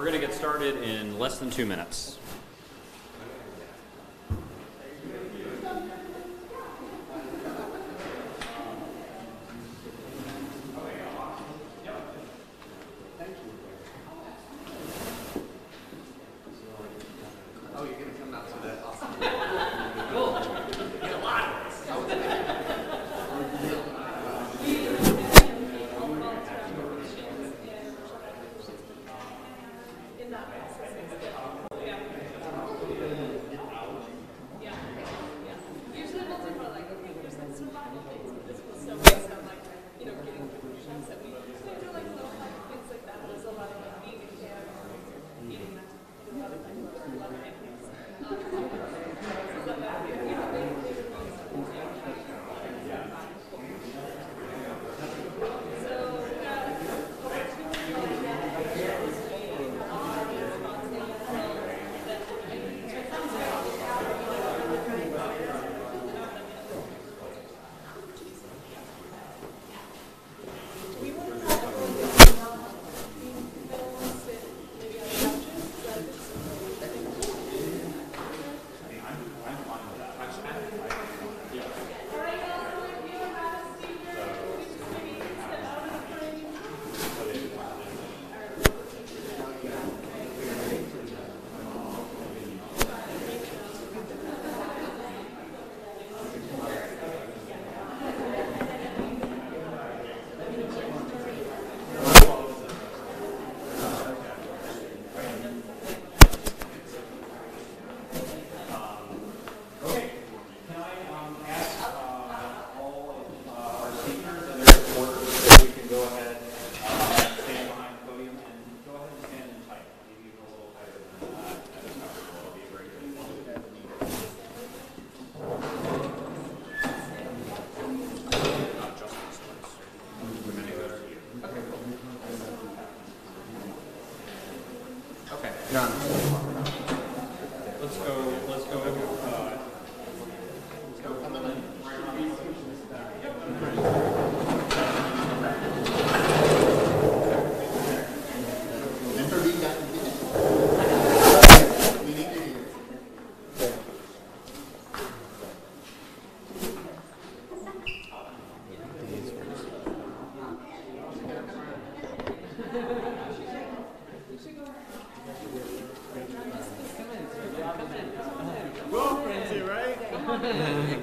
We're going to get started in less than 2 minutes.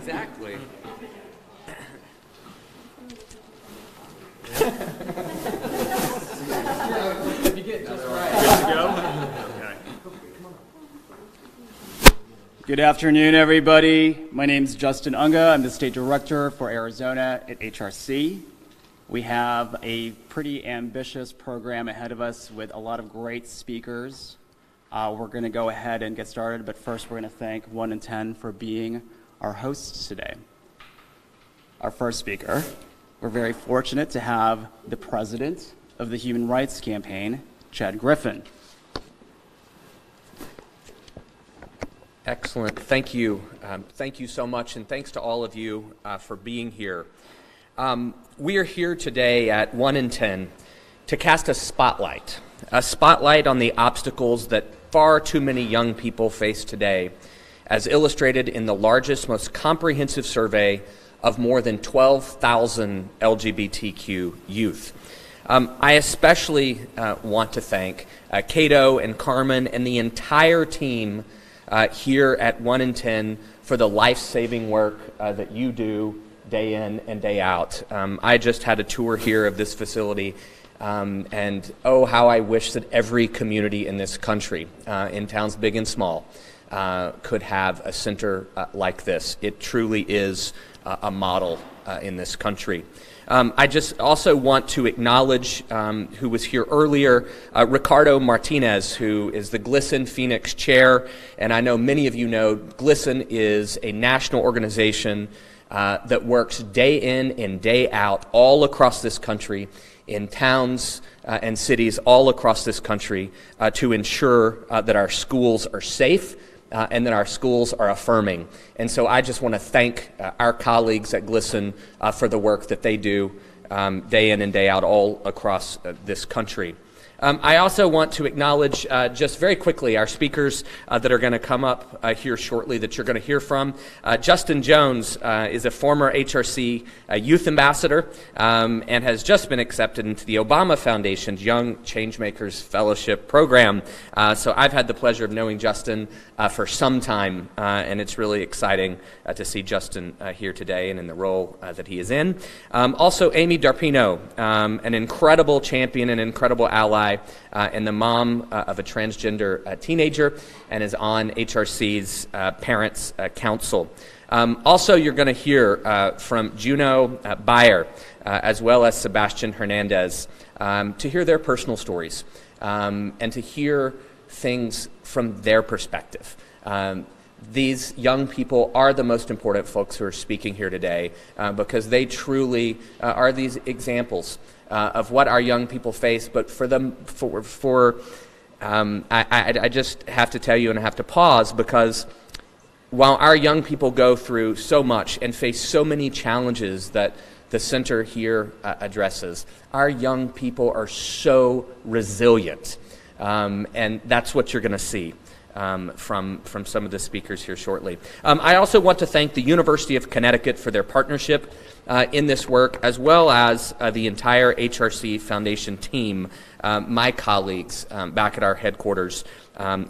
Exactly. You get just right. Good to go? Okay. Good afternoon, everybody. My name is Justin Unga. I'm the State Director for Arizona at HRC. We have a pretty ambitious program ahead of us with a lot of great speakers. We're going to go ahead and get started, but first we're going to thank 1 in 10 for being our hosts today. Our first speaker, we're very fortunate to have the president of the Human Rights Campaign, Chad Griffin. Excellent. Thank you. Thank you so much, and thanks to all of you for being here. We are here today at 1 in 10 to cast a spotlight on the obstacles that far too many young people face today, as illustrated in the largest, most comprehensive survey of more than 12,000 LGBTQ youth. I especially want to thank Cato and Carmen and the entire team here at 1 in 10 for the life-saving work that you do day in and day out. I just had a tour here of this facility, and oh, how I wish that every community in this country, in towns big and small, could have a center like this. It truly is a model in this country. I just also want to acknowledge who was here earlier, Ricardo Martinez, who is the GLSEN Phoenix Chair, and I know many of you know GLSEN is a national organization that works day in and day out all across this country, in towns and cities all across this country, to ensure that our schools are safe and that our schools are affirming. And so I just want to thank our colleagues at GLSEN for the work that they do day in and day out all across this country. I also want to acknowledge just very quickly our speakers that are going to come up here shortly that you're going to hear from. Justin Jones is a former HRC youth ambassador and has just been accepted into the Obama Foundation's Young Changemakers Fellowship Program. So I've had the pleasure of knowing Justin for some time, and it's really exciting to see Justin here today and in the role that he is in. Also, Amy Darpino, an incredible champion and incredible ally, and the mom of a transgender teenager, and is on HRC's Parents Council. Also, you're going to hear from Juno Baier, as well as Sebastian Hernandez, to hear their personal stories and to hear things from their perspective. These young people are the most important folks who are speaking here today because they truly are these examples of what our young people face. But for them, I just have to tell you, and I have to pause, because while our young people go through so much and face so many challenges that the center here addresses, our young people are so resilient. And that's what you're going to see from some of the speakers here shortly. I also want to thank the University of Connecticut for their partnership in this work, as well as the entire HRC Foundation team, my colleagues back at our headquarters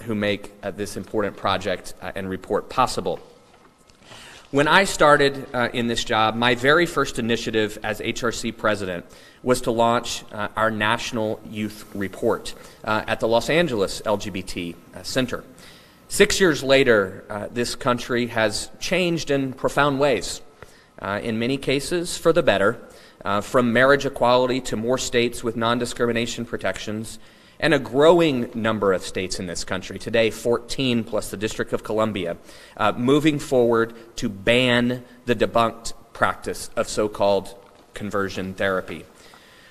who make this important project and report possible. When I started in this job, my very first initiative as HRC president was to launch our National Youth Report at the Los Angeles LGBT Center. 6 years later, this country has changed in profound ways, in many cases for the better, from marriage equality to more states with non-discrimination protections, and a growing number of states in this country, today 14 plus the District of Columbia, moving forward to ban the debunked practice of so-called conversion therapy.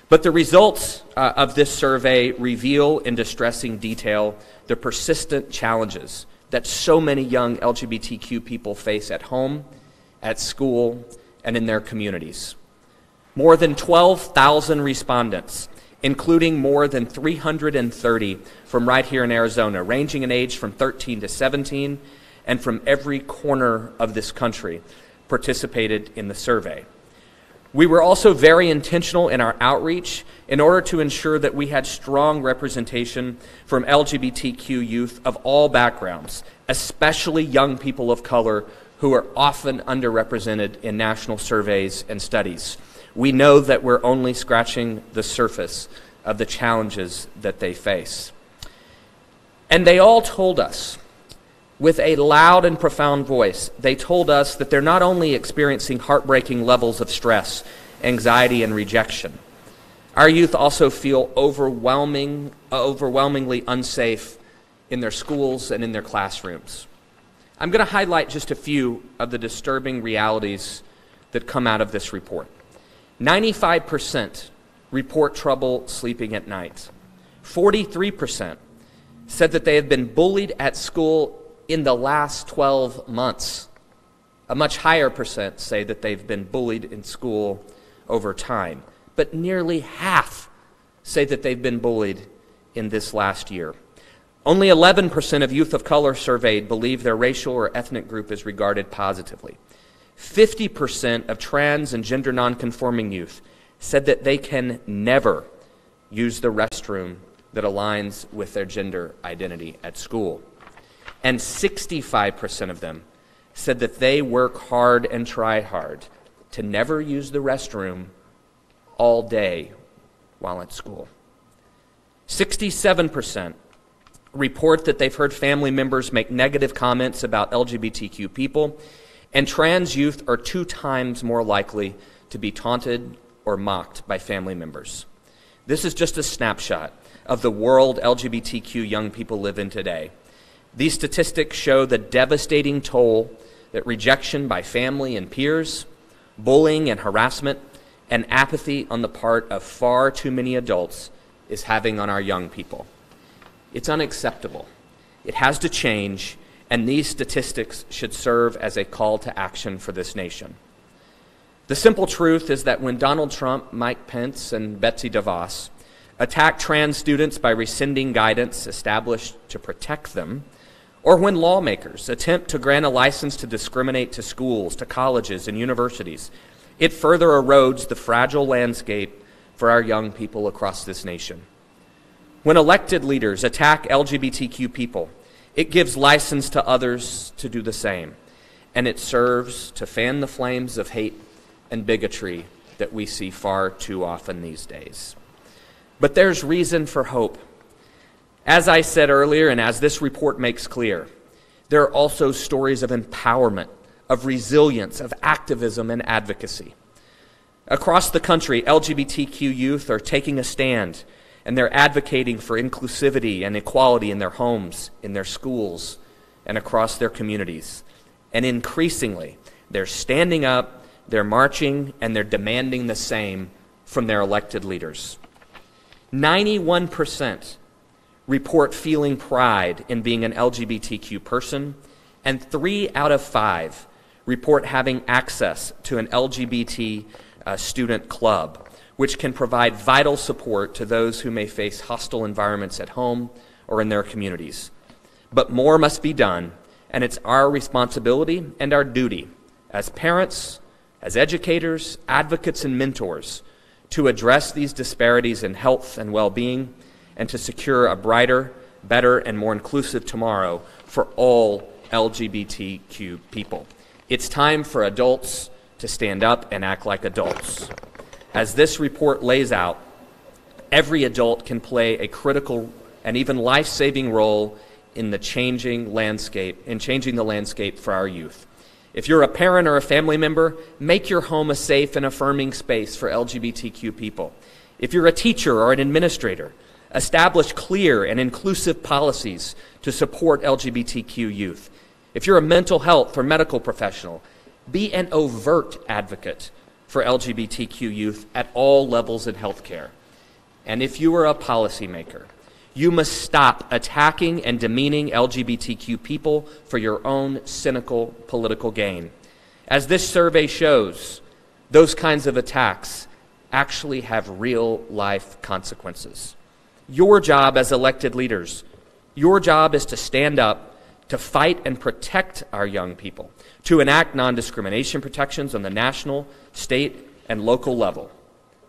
But the results of this survey reveal in distressing detail the persistent challenges that so many young LGBTQ people face at home, at school, and in their communities. More than 12,000 respondents, including more than 330 from right here in Arizona, ranging in age from 13 to 17, and from every corner of this country, participated in the survey. We were also very intentional in our outreach in order to ensure that we had strong representation from LGBTQ youth of all backgrounds, especially young people of color who are often underrepresented in national surveys and studies. We know that we're only scratching the surface of the challenges that they face. And they all told us, with a loud and profound voice, they told us that they're not only experiencing heartbreaking levels of stress, anxiety, and rejection. Our youth also feel overwhelmingly unsafe in their schools and in their classrooms. I'm going to highlight just a few of the disturbing realities that come out of this report. 95% report trouble sleeping at night. 43% said that they have been bullied at school in the last 12 months. A much higher percent say that they've been bullied in school over time. But nearly half say that they've been bullied in this last year. Only 11% of youth of color surveyed believe their racial or ethnic group is regarded positively. 50% of trans and gender nonconforming youth said that they can never use the restroom that aligns with their gender identity at school. And 65% of them said that they work hard and try hard to never use the restroom all day while at school. 67% report that they've heard family members make negative comments about LGBTQ people, and trans youth are 2 times more likely to be taunted or mocked by family members. This is just a snapshot of the world LGBTQ young people live in today. These statistics show the devastating toll that rejection by family and peers, bullying and harassment, and apathy on the part of far too many adults is having on our young people. It's unacceptable. It has to change, and these statistics should serve as a call to action for this nation. The simple truth is that when Donald Trump, Mike Pence, and Betsy DeVos attack trans students by rescinding guidance established to protect them, or when lawmakers attempt to grant a license to discriminate to schools, to colleges, and universities, it further erodes the fragile landscape for our young people across this nation. When elected leaders attack LGBTQ people, it gives license to others to do the same, and it serves to fan the flames of hate and bigotry that we see far too often these days. But there's reason for hope. As I said earlier, and as this report makes clear, there are also stories of empowerment, of resilience, of activism and advocacy. Across the country, LGBTQ youth are taking a stand, and they're advocating for inclusivity and equality in their homes, in their schools, and across their communities. And increasingly, they're standing up, they're marching, and they're demanding the same from their elected leaders. 91% report feeling pride in being an LGBTQ person, and 3 out of 5 report having access to an LGBT student club, which can provide vital support to those who may face hostile environments at home or in their communities. But more must be done, and it's our responsibility and our duty as parents, as educators, advocates, and mentors to address these disparities in health and well-being and to secure a brighter, better, and more inclusive tomorrow for all LGBTQ people. It's time for adults to stand up and act like adults. As this report lays out, every adult can play a critical and even life-saving role in the changing the landscape for our youth. If you're a parent or a family member, make your home a safe and affirming space for LGBTQ people. If you're a teacher or an administrator, establish clear and inclusive policies to support LGBTQ youth. If you're a mental health or medical professional, be an overt advocate for LGBTQ youth at all levels in healthcare. And if you are a policymaker, you must stop attacking and demeaning LGBTQ people for your own cynical political gain. As this survey shows, those kinds of attacks actually have real-life consequences. Your job as elected leaders, your job is to stand up, to fight and protect our young people, to enact non-discrimination protections on the national, state, and local level.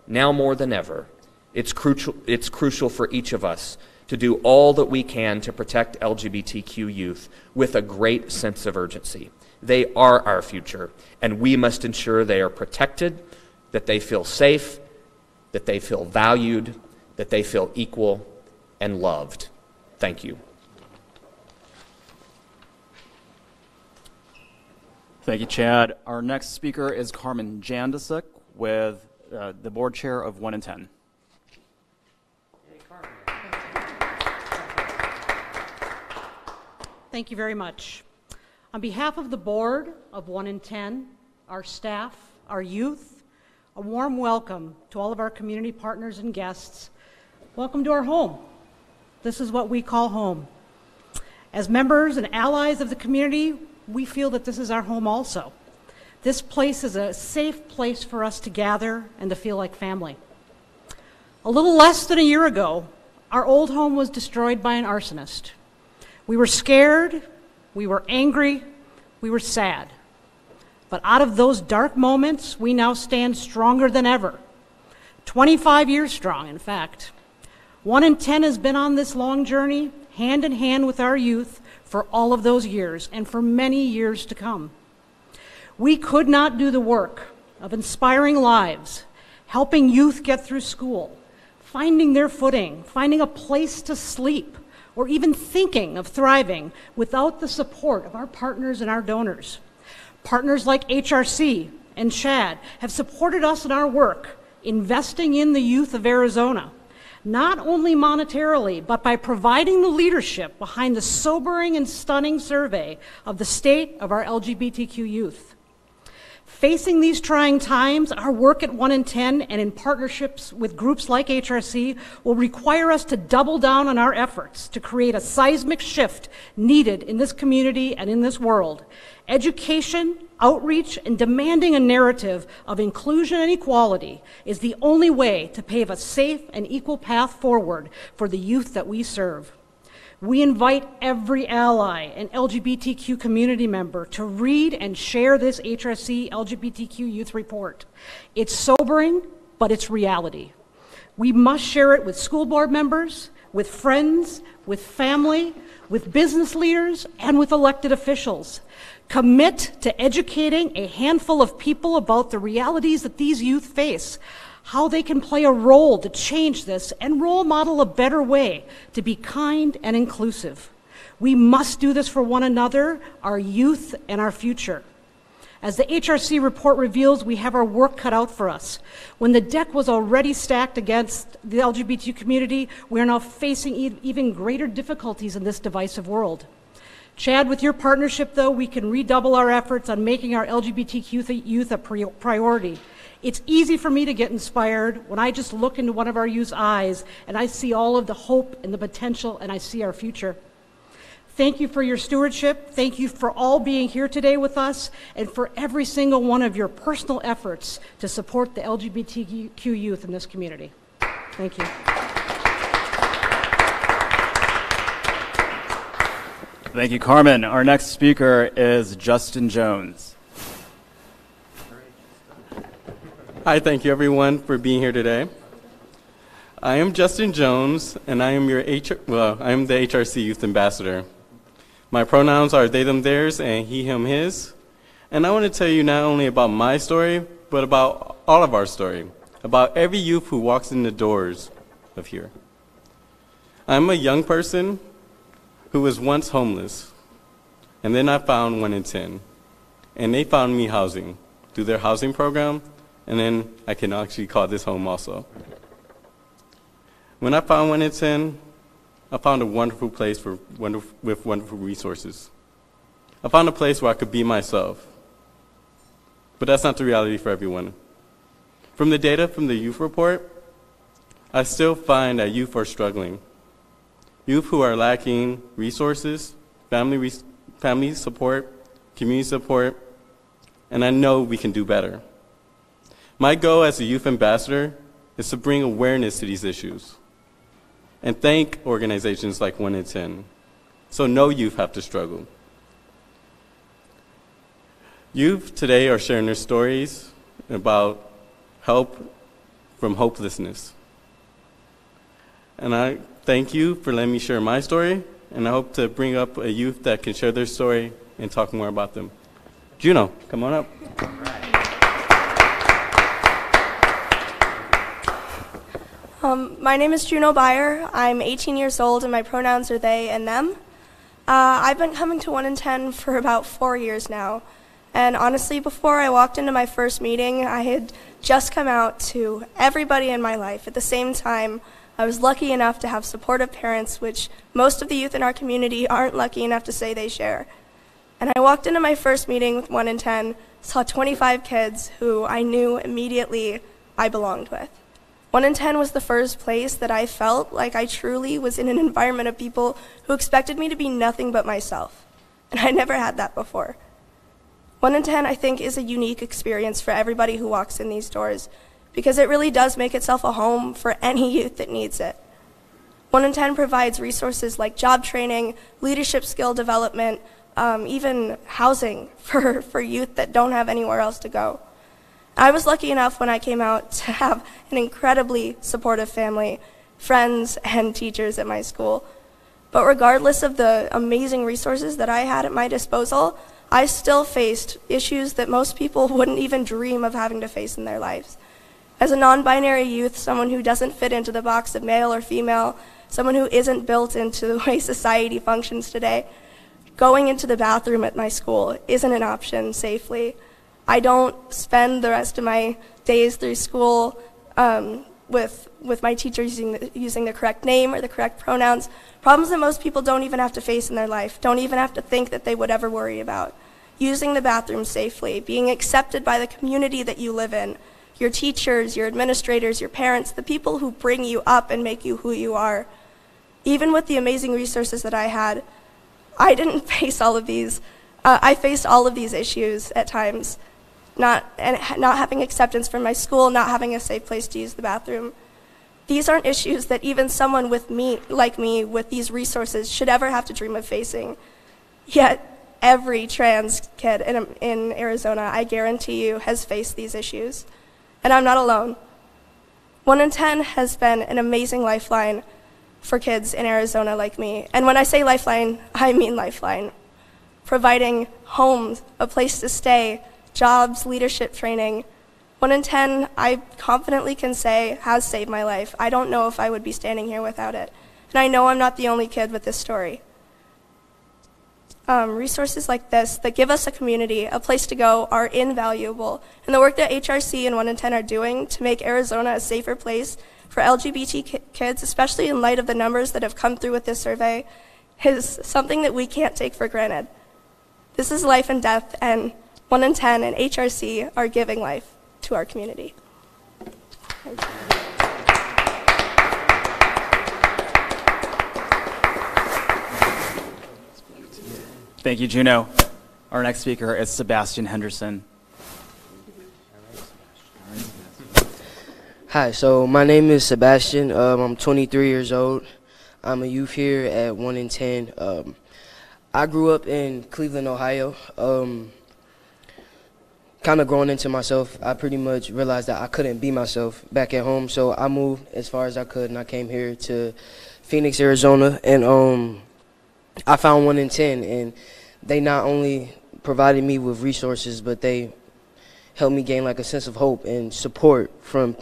Now more than ever, it's crucial for each of us to do all that we can to protect LGBTQ youth with a great sense of urgency. They are our future, and we must ensure they are protected, that they feel safe, that they feel valued, that they feel equal and loved. Thank you. Thank you, Chad. Our next speaker is Carmen Jandacek with the board chair of 1 in 10. Thank you very much. On behalf of the board of 1 in 10, our staff, our youth, a warm welcome to all of our community partners and guests. Welcome to our home. This is what we call home. As members and allies of the community, we feel that this is our home also. This place is a safe place for us to gather and to feel like family. A little less than a year ago, our old home was destroyed by an arsonist. We were scared, we were angry, we were sad. But out of those dark moments, we now stand stronger than ever. 25 years strong, in fact. 1 in 10 has been on this long journey, hand in hand with our youth, for all of those years and for many years to come. We could not do the work of inspiring lives, helping youth get through school, finding their footing, finding a place to sleep, or even thinking of thriving without the support of our partners and our donors. Partners like HRC and Chad have supported us in our work, investing in the youth of Arizona, not only monetarily, but by providing the leadership behind the sobering and stunning survey of the state of our LGBTQ youth. Facing these trying times, our work at 1 in 10 and in partnerships with groups like HRC will require us to double down on our efforts to create a seismic shift needed in this community and in this world. Education, outreach, and demanding a narrative of inclusion and equality is the only way to pave a safe and equal path forward for the youth that we serve. We invite every ally and LGBTQ community member to read and share this HRC LGBTQ Youth Report. It's sobering, but it's reality. We must share it with school board members, with friends, with family, with business leaders, and with elected officials. Commit to educating a handful of people about the realities that these youth face, how they can play a role to change this and role model a better way to be kind and inclusive. We must do this for one another, our youth, and our future. As the HRC report reveals, we have our work cut out for us. When the deck was already stacked against the LGBT community, we are now facing even greater difficulties in this divisive world. Chad, with your partnership, though, we can redouble our efforts on making our LGBTQ youth a priority. It's easy for me to get inspired when I just look into one of our youth's eyes and I see all of the hope and the potential and I see our future. Thank you for your stewardship. Thank you for all being here today with us and for every single one of your personal efforts to support the LGBTQ youth in this community. Thank you. Thank you, Carmen. Our next speaker is Justin Jones. Hi, thank you everyone for being here today. I am Justin Jones, and I am the HRC Youth Ambassador. My pronouns are they, them, theirs, and he, him, his. And I want to tell you not only about my story, but about all of our story, about every youth who walks in the doors of here. I'm a young person who was once homeless, and then I found 1 in 10, and they found me housing through their housing program. And then I can actually call this home also. When I found 1 in 10, I found a wonderful place with wonderful resources. I found a place where I could be myself. But that's not the reality for everyone. From the data from the youth report, I still find that youth are struggling. Youth who are lacking resources, family support, community support, and I know we can do better. My goal as a youth ambassador is to bring awareness to these issues and thank organizations like 1 in 10, so no youth have to struggle. Youth today are sharing their stories about help from hopelessness. And I thank you for letting me share my story, and I hope to bring up a youth that can share their story and talk more about them. Juno, come on up. My name is Juno Baier. I'm 18 years old and my pronouns are they and them. I've been coming to 1 in 10 for about 4 years now. And honestly, before I walked into my first meeting, I had just come out to everybody in my life. At the same time, I was lucky enough to have supportive parents, which most of the youth in our community aren't lucky enough to say they share. And I walked into my first meeting with 1 in 10, saw 25 kids who I knew immediately I belonged with. 1 in 10 was the first place that I felt like I truly was in an environment of people who expected me to be nothing but myself. And I never had that before. 1 in 10, I think, is a unique experience for everybody who walks in these doors because it really does make itself a home for any youth that needs it. 1 in 10 provides resources like job training, leadership skill development, even housing for youth that don't have anywhere else to go. I was lucky enough when I came out to have an incredibly supportive family, friends, and teachers at my school. But regardless of the amazing resources that I had at my disposal, I still faced issues that most people wouldn't even dream of having to face in their lives. As a non-binary youth, someone who doesn't fit into the box of male or female, someone who isn't built into the way society functions today, going into the bathroom at my school isn't an option safely. I don't spend the rest of my days through school with my teachers using the correct name or the correct pronouns, problems that most people don't even have to face in their life, don't even have to think that they would ever worry about. using the bathroom safely, being accepted by the community that you live in, your teachers, your administrators, your parents, the people who bring you up and make you who you are. Even with the amazing resources that I had, I didn't face all of these. I faced all of these issues at times, not having acceptance from my school, not having a safe place to use the bathroom. These aren't issues that even someone like me with these resources should ever have to dream of facing. Yet every trans kid in Arizona, I guarantee you, has faced these issues. And I'm not alone. 1 in 10 has been an amazing lifeline for kids in Arizona like me. And when I say lifeline, I mean lifeline. Providing homes, a place to stay, jobs, leadership training. 1 in 10, I confidently can say, has saved my life. I don't know if I would be standing here without it. And I know I'm not the only kid with this story. Resources like this that give us a community, a place to go, are invaluable. And the work that HRC and 1 in 10 are doing to make Arizona a safer place for LGBT kids, especially in light of the numbers that have come through with this survey, is something that we can't take for granted. This is life and death, and 1 in 10 and HRC are giving life to our community. Thank you, Juno. Our next speaker is Sebastian Henderson. Hi, so my name is Sebastian. I'm 23 years old. I'm a youth here at 1 in 10. I grew up in Cleveland, Ohio. Kind of growing into myself, I pretty much realized that I couldn't be myself back at home, so I moved as far as I could, and I came here to Phoenix, Arizona, and I found 1 in 10, and they not only provided me with resources, but they helped me gain like a sense of hope and support from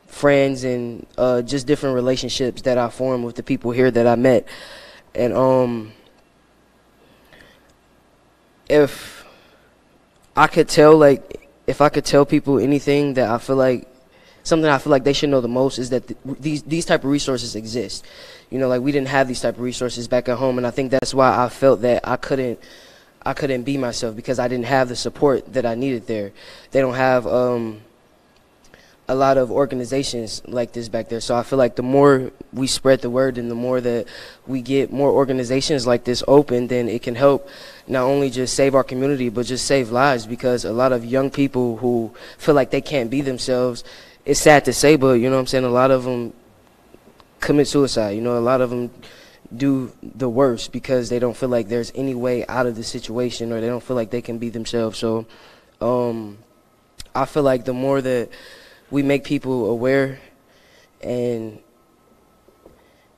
friends and just different relationships that I formed with the people here that I met. And if I could tell people anything that I feel like, something I feel like they should know the most, is that these type of resources exist. You know, like, we didn't have these type of resources back at home, and I think that's why I felt that I couldn't be myself, because I didn't have the support that I needed there. They don't have a lot of organizations like this back there. So I feel like the more we spread the word and the more that we get more organizations like this open, then it can help not only just save our community, but just save lives, because a lot of young people who feel like they can't be themselves, it's sad to say, but, you know what I'm saying, a lot of them commit suicide. You know, a lot of them do the worst because they don't feel like there's any way out of the situation, or they don't feel like they can be themselves. So I feel like the more that we make people aware and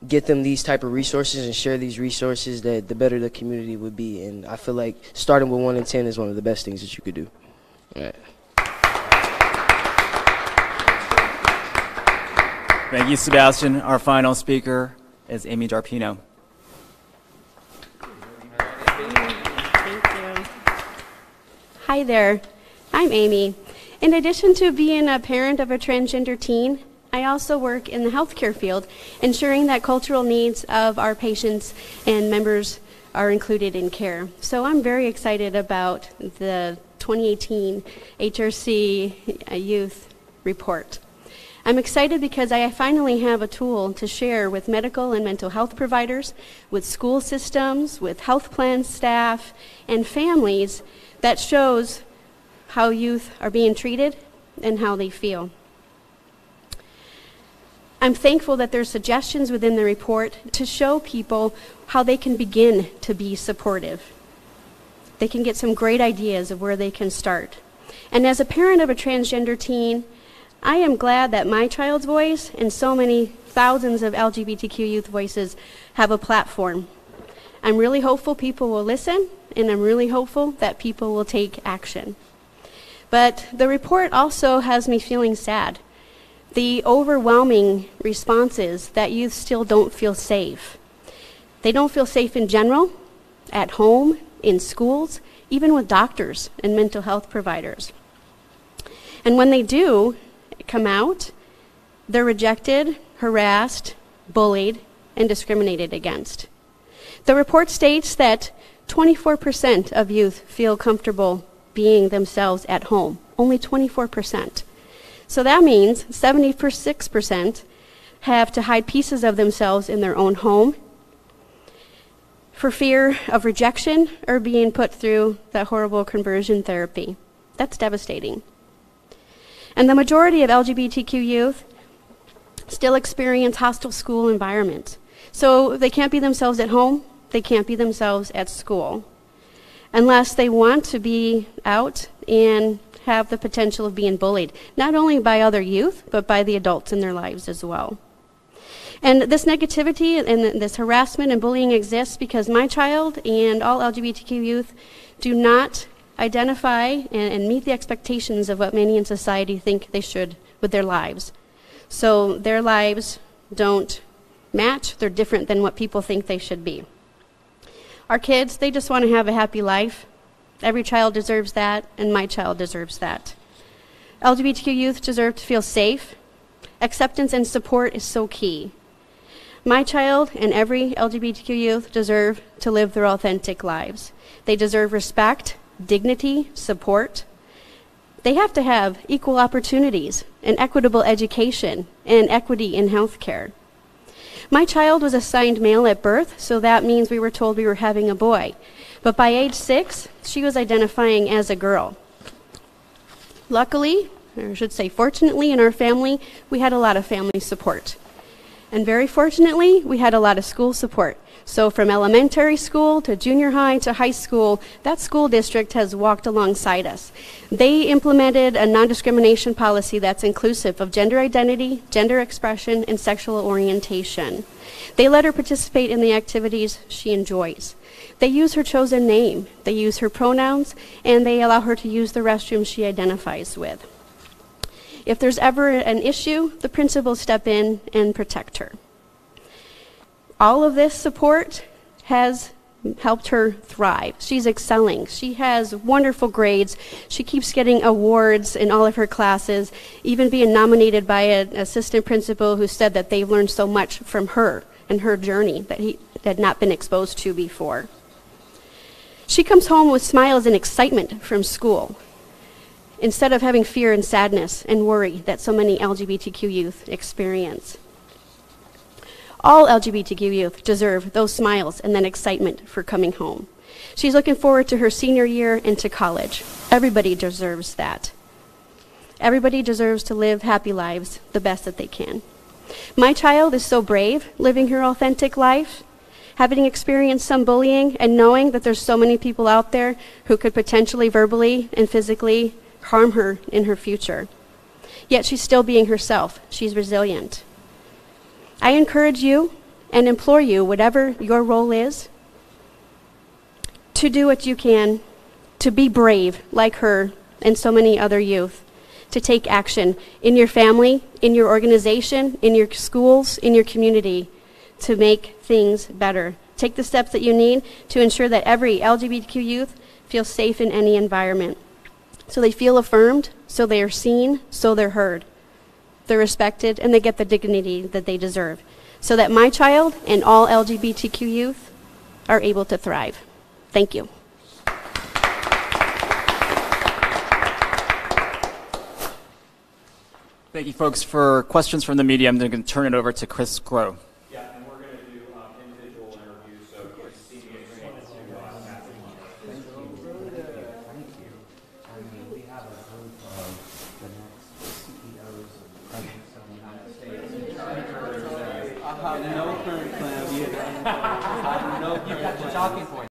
get them these type of resources and share these resources, that the better the community would be. And I feel like starting with 1 in 10 is one of the best things that you could do. All right. Thank you, Sebastian. Our final speaker is Amy Jarpino. Thank you. Hi there. I'm Amy. In addition to being a parent of a transgender teen, I also work in the healthcare field, ensuring that cultural needs of our patients and members are included in care. So I'm very excited about the 2018 HRC Youth Report. I'm excited because I finally have a tool to share with medical and mental health providers, with school systems, with health plan staff, and families that shows how youth are being treated and how they feel. I'm thankful that there's suggestions within the report to show people how they can begin to be supportive. They can get some great ideas of where they can start. And as a parent of a transgender teen, I am glad that my child's voice and so many thousands of LGBTQ youth voices have a platform. I'm really hopeful people will listen, and I'm really hopeful that people will take action. But the report also has me feeling sad. The overwhelming response is that youth still don't feel safe. They don't feel safe in general, at home, in schools, even with doctors and mental health providers. And when they do come out, they're rejected, harassed, bullied, and discriminated against. The report states that 24% of youth feel comfortable being themselves at home. Only 24%. So that means 76% have to hide pieces of themselves in their own home for fear of rejection or being put through that horrible conversion therapy. That's devastating. And the majority of LGBTQ youth still experience hostile school environments. So they can't be themselves at home, they can't be themselves at school, unless they want to be out and have the potential of being bullied, not only by other youth, but by the adults in their lives as well. And this negativity and this harassment and bullying exists because my child and all LGBTQ youth do not identify and meet the expectations of what many in society think they should with their lives. So their lives don't match, they're different than what people think they should be. Our kids, they just want to have a happy life. Every child deserves that, and my child deserves that. LGBTQ youth deserve to feel safe. Acceptance and support is so key. My child and every LGBTQ youth deserve to live their authentic lives. They deserve respect, dignity, support. They have to have equal opportunities, an equitable education, and equity in healthcare. My child was assigned male at birth, so that means we were told we were having a boy. But by age 6, she was identifying as a girl. Luckily, or I should say fortunately, in our family, we had a lot of family support. And very fortunately, we had a lot of school support. So from elementary school to junior high to high school, that school district has walked alongside us. They implemented a non-discrimination policy that's inclusive of gender identity, gender expression, and sexual orientation. They let her participate in the activities she enjoys. They use her chosen name, they use her pronouns, and they allow her to use the restroom she identifies with. If there's ever an issue, the principals step in and protect her. All of this support has helped her thrive. She's excelling. She has wonderful grades. She keeps getting awards in all of her classes, even being nominated by an assistant principal who said that they've learned so much from her and her journey that he had not been exposed to before. She comes home with smiles and excitement from school, instead of having fear and sadness and worry that so many LGBTQ youth experience. All LGBTQ youth deserve those smiles and that excitement for coming home. She's looking forward to her senior year and to college. Everybody deserves that. Everybody deserves to live happy lives the best that they can. My child is so brave, living her authentic life, having experienced some bullying and knowing that there's so many people out there who could potentially verbally and physically harm her in her future. Yet she's still being herself. She's resilient. I encourage you and implore you, whatever your role is, to do what you can, to be brave like her and so many other youth, to take action in your family, in your organization, in your schools, in your community, to make things better. Take the steps that you need to ensure that every LGBTQ youth feels safe in any environment. So they feel affirmed, so they are seen, so they're heard. They're respected, and they get the dignity that they deserve, so that my child and all LGBTQ youth are able to thrive. Thank you. Thank you, folks. For questions from the media, I'm going to turn it over to Chris Groh. Yeah, and we're going to do individual interviews, so if you see me agreeing to Thank you. I mean, we have a group of the next CEOs and presidents of the United States. I have no current plan. I have no, you've got your talking points.